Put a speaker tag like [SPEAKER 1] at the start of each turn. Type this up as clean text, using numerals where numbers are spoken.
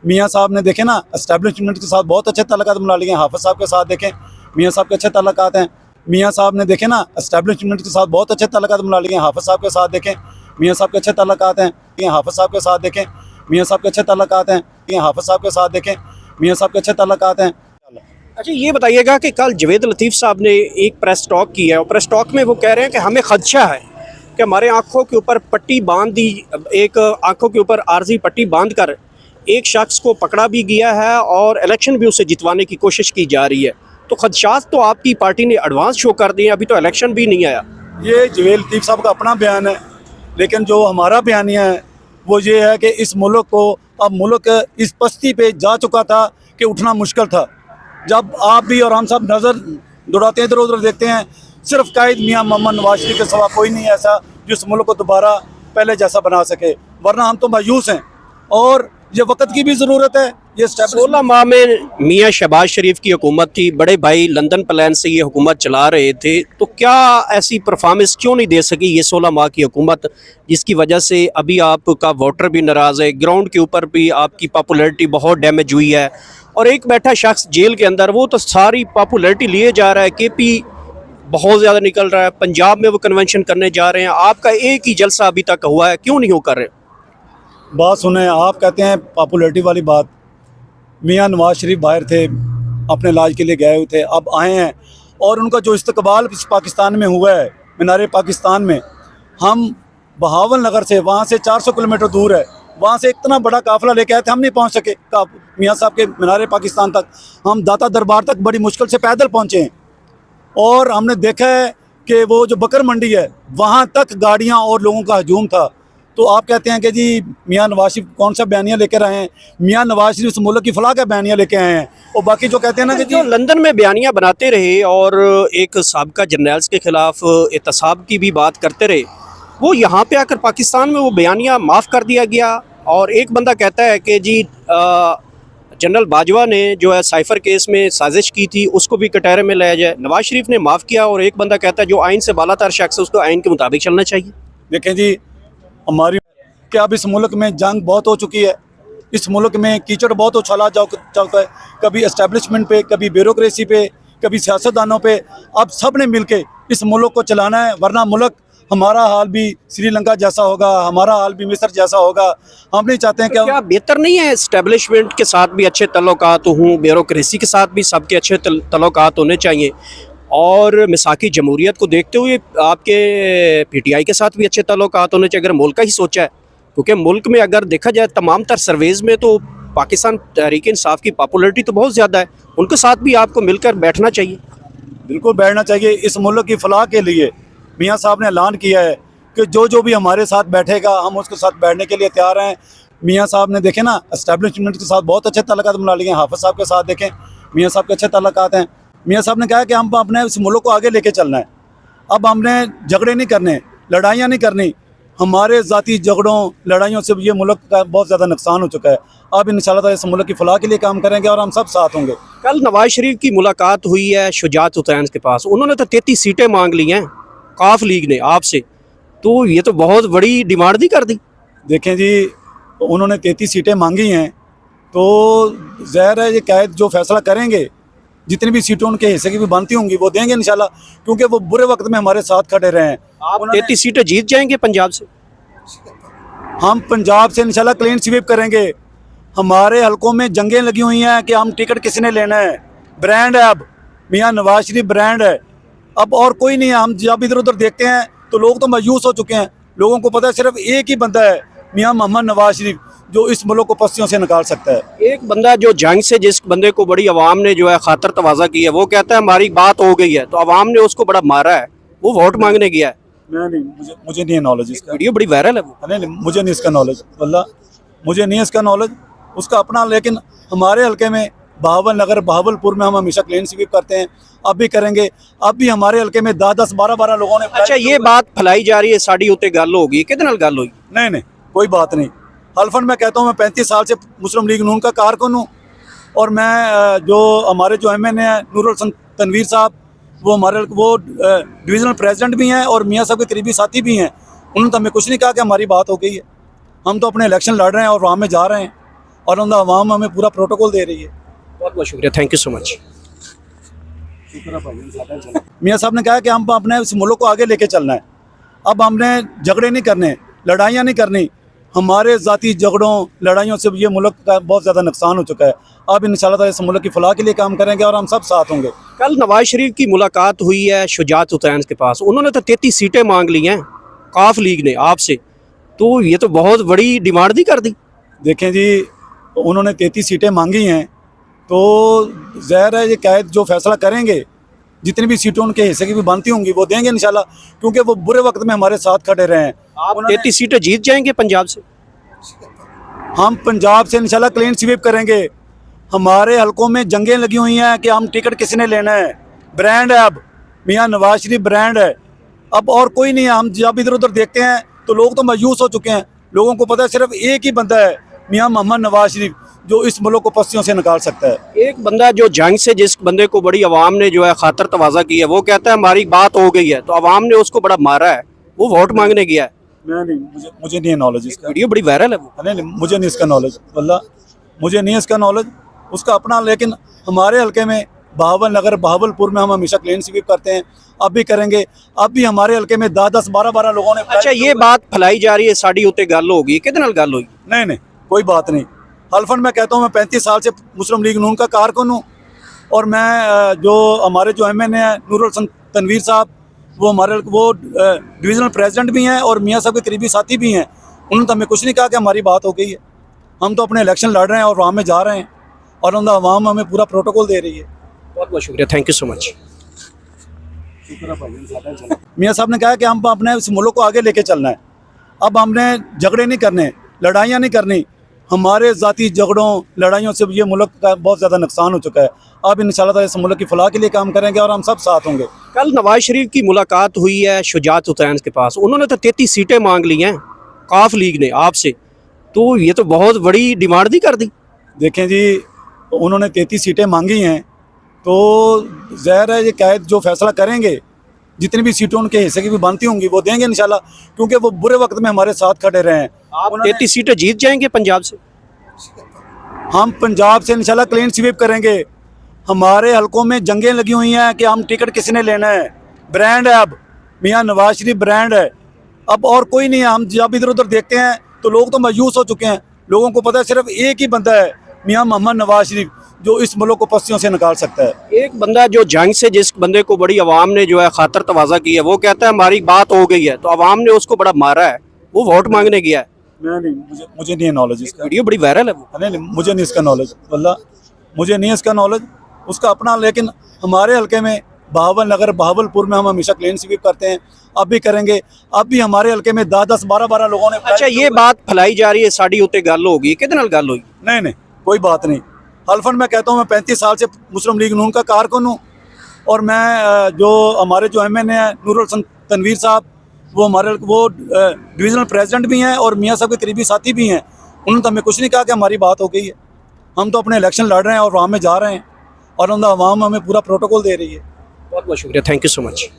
[SPEAKER 1] मियाँ साहब ने देखे ना एस्टेब्लिशमेंट के साथ बहुत अच्छे ताल्लुकात बना लिए हैं। हाफिज साहब के साथ देखें, मियाँ साहब के अच्छे ताल्लुकात हैं। मियाँ साहब ने देखे ना एस्टेब्लिशमेंट के साथ बहुत अच्छे ताल्लुकात बना लिए हैं। हाफिज साहब के साथ देखें, मियाँ साहब के अच्छे ताल्लुकात हैं। हाफिज साहब के साथ देखें, मियाँ साहब के अच्छे ताल्लुकात हैं। हाफिज साहब के साथ देखें, मियाँ साहब के अच्छे ताल्लुकात हैं।
[SPEAKER 2] अच्छा, ये बताइएगा कि कल जवेद लतीफ़ साहब ने एक प्रेस टॉक की है और प्रेस टॉक में वो कह रहे हैं कि हमें खदशा है कि हमारे आँखों के ऊपर पट्टी बांध दी, एक आँखों के ऊपर आर्जी पट्टी बांध कर एक शख्स को पकड़ा भी गया है और इलेक्शन भी उसे जितवाने की कोशिश की जा रही है। तो खदशात तो आपकी पार्टी ने एडवांस शो कर दिए, अभी तो इलेक्शन भी नहीं आया।
[SPEAKER 1] ये जवेद लतीफ़ साहब का अपना बयान है, लेकिन जो हमारा बयानिया है वो ये है कि इस मुल्क को अब मुल्क इस पस्ती पे जा चुका था कि उठना मुश्किल था। जब आप भी और हम सब नज़र दौड़ाते हैं, इधर उधर देखते हैं, सिर्फ कायद मियाँ मोहम्मद नवाज शरीफ के सिवा कोई नहीं ऐसा जो इस मुल्क को दोबारा पहले जैसा बना सके, वरना हम तो मायूस हैं और ये वक्त की भी ज़रूरत है। ये
[SPEAKER 2] 16 माह में मियाँ शहबाज शरीफ की हुकूमत थी, बड़े भाई लंदन प्लान से ये हुकूमत चला रहे थे, तो क्या ऐसी परफॉर्मेंस क्यों नहीं दे सकी ये 16 माह की हुकूमत, जिसकी वजह से अभी आपका वोटर भी नाराज़ है, ग्राउंड के ऊपर भी आपकी पॉपुलैरिटी बहुत डैमेज हुई है और एक बैठा शख्स जेल के अंदर वो तो सारी पॉपुलैरिटी लिए जा रहा है, केपी बहुत ज़्यादा निकल रहा है, पंजाब में वो कन्वेंशन करने जा रहे हैं, आपका एक ही जलसा अभी तक हुआ है, क्यों नहीं हो कर रहे?
[SPEAKER 1] बात सुने, आप कहते हैं पॉपुलैरिटी वाली बात। मियाँ नवाज शरीफ बाहर थे, अपने इलाज के लिए गए हुए थे, अब आए हैं और उनका जो इस्तकबाल पाकिस्तान में हुआ है, मीनार पाकिस्तान में, हम बहावल नगर से, वहाँ से 400 किलोमीटर दूर है, वहाँ से इतना बड़ा काफ़िला लेके आए थे, हम नहीं पहुँच सके मियाँ साहब के मीनार पाकिस्तान तक। हम दाता दरबार तक बड़ी मुश्किल से पैदल पहुँचे हैं और हमने देखा है कि वो जो बकर मंडी है वहाँ तक गाड़ियाँ और लोगों का हजूम था। तो आप कहते हैं कि जी मियाँ नवाज शरीफ कौन सा बयानिया लेकर आए हैं? मियाँ नवाज शरीफ इस मुल्क की फलाह का बयानिया लेके आए हैं। और बाकी जो कहते हैं ना कि
[SPEAKER 2] जो लंदन में बयानियाँ बनाते रहे और एक साबिका जर्नल्स के खिलाफ एहतसाब की भी बात करते रहे, वो यहाँ पे आकर पाकिस्तान में वो बयानिया माफ़ कर दिया गया। और एक बंदा कहता है कि जी जनरल बाजवा ने जो है साइफर केस में साजिश की थी उसको भी कटहरे में लाया जाए, नवाज शरीफ ने माफ़ किया। और एक बंदा कहता है जो आइन से बालातर शख्स है उसको आइन के मुताबिक चलना चाहिए।
[SPEAKER 1] देखें जी, हमारी क्या अब इस मुल्क में जंग बहुत हो चुकी है, इस मुल्क में कीचड़ बहुत उछाला जाता है, कभी एस्टेब्लिशमेंट पे, कभी ब्यूरोक्रेसी पे, कभी सियासतदानों पे। अब सब ने मिल के इस मुल्क को चलाना है, वरना मुल्क हमारा हाल भी श्रीलंका जैसा होगा, हमारा हाल भी मिस्र जैसा होगा। हम नहीं चाहते हैं कि
[SPEAKER 2] क्या बेहतर नहीं है एस्टेब्लिशमेंट के साथ भी अच्छे तल्लुकात हों, ब्यूरोक्रेसी के साथ भी सबके अच्छे तल्लुकात होने चाहिए? और मिसाकी जमहूरियत को देखते हुए आपके PTI के साथ भी अच्छे तल्लुकात होने चाहिए, अगर मुल्क का ही सोचा है। क्योंकि मुल्क में अगर देखा जाए तमाम तर सर्वेज़ में तो पाकिस्तान तहरीक इंसाफ की पॉपुलैरिटी तो बहुत ज़्यादा है, उनके साथ भी आपको मिलकर बैठना चाहिए।
[SPEAKER 1] बिल्कुल बैठना चाहिए। इस मुल्क की फलाह के लिए मियाँ साहब ने ऐलान किया है कि जो भी हमारे साथ बैठेगा हम उसके साथ बैठने के लिए तैयार हैं। मियाँ साहब ने देखे ना एस्टेब्लिशमेंट के साथ बहुत अच्छे ताल्लुकात बना लिए हैं। हाफिज साहब के साथ देखें, मियाँ साहब के अच्छे ताल्लुकात हैं। मियाँ साहब ने कहा कि हम अपने इस मुल्क को आगे लेके चलना है। अब हमने झगड़े नहीं करने, लड़ाइयाँ नहीं करनी। हमारे ज़ाती झगड़ों लड़ाइयों से ये मुल्क का बहुत ज़्यादा नुकसान हो चुका है। अब इंशाअल्लाह ताला इस मुल्क की फलाह के लिए काम करेंगे और हम सब साथ होंगे।
[SPEAKER 2] कल नवाज शरीफ की मुलाकात हुई है शुजात हुसैन के पास, उन्होंने तो 33 सीटें मांग ली हैं काफ लीग ने आपसे, तो ये तो बहुत बड़ी डिमांड नहीं कर दी।
[SPEAKER 1] देखें जी, उन्होंने 33 सीटें मांगी हैं तो ज़ाहिर है ये कायद जो फैसला करेंगे, जितनी भी सीटें उनके हिस्से की भी बनती होंगी वो देंगे इंशाल्लाह, क्योंकि वो बुरे वक्त में हमारे साथ खड़े रहे हैं।
[SPEAKER 2] आप 33 सीटें जीत जाएंगे पंजाब से?
[SPEAKER 1] हम पंजाब से इंशाल्लाह क्लीन स्वीप करेंगे। हमारे हलकों में जंगें लगी हुई हैं कि हम टिकट किसने लेना है। ब्रांड है अब, मियाँ नवाज शरीफ ब्रांड है अब, और कोई नहीं है। हम जब इधर उधर देखते हैं तो लोग तो मायूस हो चुके हैं। लोगों को पता है सिर्फ एक ही बंदा है, मियाँ मोहम्मद नवाज शरीफ, जो इस मुल्क को पस्तियों से निकाल सकता है।
[SPEAKER 2] एक बंदा जो जंग से, जिस बंदे को बड़ी आवाम ने जो है खातर तवाज़ा की है, वो कहता है हमारी बात हो गई है, तो आवाम ने उसको बड़ा मारा है, वो वोट मांगने गया है।
[SPEAKER 1] नहीं, मुझे नहीं है नॉलेज इसका।
[SPEAKER 2] वीडियो बड़ी वायरल है वो।
[SPEAKER 1] नहीं, मुझे नहीं इसका नॉलेज, वल्लाह मुझे नहीं है इसका नॉलेज, उसका अपना। लेकिन हमारे हल्के में बहावल नगर, बहावलपुर में हम हमेशा क्लीन स्वीप करते हैं, अब भी करेंगे। अब भी हमारे हल्के में 10-10, 12-12 लोगों ने।
[SPEAKER 2] अच्छा, ये बात फैलाई जा रही है साड़ी उत्ते गल होगी, किहदे नाल गल हुई?
[SPEAKER 1] नहीं, कोई बात नहीं। हल्फन मैं कहता हूँ, मैं 35 साल से मुस्लिम लीग नून का कारकुन हूँ और मैं जो हमारे जो MN है नूरुल हसन तनवीर साहब, वो हमारे वो डिवीज़नल प्रेसिडेंट भी हैं और मियाँ साहब के करीबी साथी भी हैं। उन्होंने तो हमें कुछ नहीं कहा कि हमारी बात हो गई है। हम तो अपने इलेक्शन लड़ रहे हैं और वहाँ में जा रहे हैं। और उनका आवाम हमें पूरा प्रोटोकॉल दे रही है।
[SPEAKER 2] बहुत बहुत शुक्रिया, थैंक यू सो मच।
[SPEAKER 1] मियाँ साहब ने कहा कि हम अपने इस मुल्क को आगे लेके चलना है। अब हमने झगड़े नहीं करने, लड़ाइयाँ नहीं करनी। हमारे ज़ाती झगड़ों लड़ाइयों से ये मुल्क का बहुत ज़्यादा नुकसान हो चुका है। अब इंशाल्लाह ताला इस मुल्क की फलाह के लिए काम करेंगे और हम सब साथ होंगे।
[SPEAKER 2] कल नवाज शरीफ की मुलाकात हुई है शुजात हुसैन के पास, उन्होंने तो 33 सीटें मांग ली हैं काफ लीग ने आपसे, तो ये तो बहुत बड़ी डिमांड दी कर दी।
[SPEAKER 1] देखें जी, उन्होंने 33 सीटें मांगी हैं, तो ज़ाहिर है ये कैद जो फैसला करेंगे, जितनी भी सीटें उनके हिस्से की भी बनती होंगी वो देंगे इंशाल्लाह, क्योंकि वो बुरे वक्त में हमारे साथ खड़े रहे हैं।
[SPEAKER 2] आप 33 सीटें जीत जाएंगे पंजाब से?
[SPEAKER 1] हम पंजाब से इंशाल्लाह क्लीन स्वीप करेंगे। हमारे हलकों में जंगें लगी हुई हैं कि हम टिकट किसने लेना है। ब्रांड है अब, मियाँ नवाज शरीफ ब्रांड है अब, और कोई नहीं है। हम जब इधर उधर देखते हैं तो लोग तो मायूस हो चुके हैं। लोगों को पता है सिर्फ एक ही बंदा है, मियाँ मोहम्मद नवाज शरीफ, जो इस मुल्क को पस्तियों से निकाल सकता है।
[SPEAKER 2] एक बंदा जो जंग से, जिस बंदे को बड़ी आवाम ने जो है खातर तवाज़ा की है, वो कहता है हमारी बात हो गई है, तो आवाम ने उसको बड़ा मारा है, वो वोट मांगने गया है।
[SPEAKER 1] मैं नहीं, मुझे नहीं है नॉलेज इसका।
[SPEAKER 2] वीडियो बड़ी वायरल है वो।
[SPEAKER 1] नहीं, मुझे नहीं इसका नॉलेज, वल्लाह मुझे नहीं है इसका नॉलेज, उसका अपना। लेकिन हमारे हलके में बहावल नगर, बहावलपुर में हम हमेशा क्लीन स्वीप करते हैं, अब भी करेंगे। अब भी हमारे हलके में 10-10, 12-12 लोगों ने।
[SPEAKER 2] अच्छा, ये बात फैलाई जा रही है साड़ी उत्ते गल होगी, किहदे नाल गल होई?
[SPEAKER 1] नहीं, कोई बात नहीं। हल्फन मैं कहता हूँ, मैं 35 साल से मुस्लिम लीग नून का कारकुन हूँ, और मैं जो हमारे जो MN है नूरुल हसन तनवीर साहब, वो हमारे डिविजनल प्रेसिडेंट भी हैं और मियाँ साहब के करीबी साथी भी हैं। उन्होंने तो हमें कुछ नहीं कहा कि हमारी बात हो गई है। हम तो अपने इलेक्शन लड़ रहे हैं और वहाँ में जा रहे हैं, और उनका आवाम हमें पूरा प्रोटोकॉल दे रही है।
[SPEAKER 2] बहुत बहुत शुक्रिया, थैंक यू सो मच।
[SPEAKER 1] मियाँ साहब ने कहा कि हम अपने इस मुल्क को आगे लेके चलना है। अब हमने झगड़े नहीं करने, लड़ाइयाँ नहीं करनी। हमारे ज़ाती झगड़ों लड़ाइयों से ये मुल्क का बहुत ज़्यादा नुकसान हो चुका है। अब इंशाल्लाह ताला इस मुल्क की फलाह के लिए काम करेंगे और हम सब साथ होंगे।
[SPEAKER 2] कल नवाज शरीफ की मुलाकात हुई है शुजात हुसैन के पास, उन्होंने तो 33 सीटें मांग ली हैं काफ लीग ने आपसे, तो ये तो बहुत बड़ी डिमांड दी कर दी।
[SPEAKER 1] देखें जी, उन्होंने 33 सीटें मांगी हैं, तो ज़ाहिर है ये कैद जो फैसला करेंगे, जितनी भी सीटें उनके हिस्से की भी बनती होंगी वो देंगे इंशाल्लाह, क्योंकि वो बुरे वक्त में हमारे साथ खड़े रहे हैं।
[SPEAKER 2] आप 33 सीटें जीत जाएंगे पंजाब से?
[SPEAKER 1] हम पंजाब से इंशाल्लाह क्लीन स्वीप करेंगे। हमारे हलकों में जंगें लगी हुई हैं कि हम टिकट किसने लेना है। ब्रांड है अब, मियाँ नवाज शरीफ ब्रांड है अब, और कोई नहीं है। हम जब इधर उधर देखते हैं तो लोग तो मायूस हो चुके हैं। लोगों को पता है सिर्फ एक ही बंदा है, मियाँ मोहम्मद नवाज शरीफ, जो इस मुल्क को पस्तियों से निकाल सकता है।
[SPEAKER 2] एक बंदा जो जंग से, जिस बंदे को बड़ी आवाम ने जो है खातर तवाज़ा की है, वो कहता है हमारी बात हो गई है, तो आवाम ने उसको बड़ा मारा है, वो वोट मांगने गया है।
[SPEAKER 1] मैं नहीं, मुझे नहीं है नॉलेज इसका।
[SPEAKER 2] वीडियो बड़ी वायरल है वो।
[SPEAKER 1] नहीं, मुझे नहीं इसका नॉलेज, वल्लाह मुझे नहीं है इसका नॉलेज, उसका अपना। लेकिन हमारे हलके में बहावल नगर, बहावलपुर में हम हमेशा क्लीन स्वीप करते हैं, अब भी करेंगे। अब भी हमारे हलके में 10-10, 12-12 लोगों ने।
[SPEAKER 2] अच्छा, ये बात फैलाई जा रही है साड़ी उत्ते गल होगी, किहदे नाल गल होई?
[SPEAKER 1] नहीं, कोई बात नहीं। हल्फन मैं कहता हूँ, मैं 35 साल से मुस्लिम लीग नून का कारकुन हूँ, और मैं जो हमारे जो MN है नूरुल हसन तनवीर साहब, वो हमारे डिविजनल प्रेसिडेंट भी हैं और मियाँ साहब के करीबी साथी भी हैं। उन्होंने तो हमें कुछ नहीं कहा कि हमारी बात हो गई है। हम तो अपने इलेक्शन लड़ रहे हैं और वहाँ में जा रहे हैं, और उनका आवाम हमें पूरा प्रोटोकॉल दे रही है।
[SPEAKER 2] बहुत बहुत शुक्रिया, थैंक यू सो मच।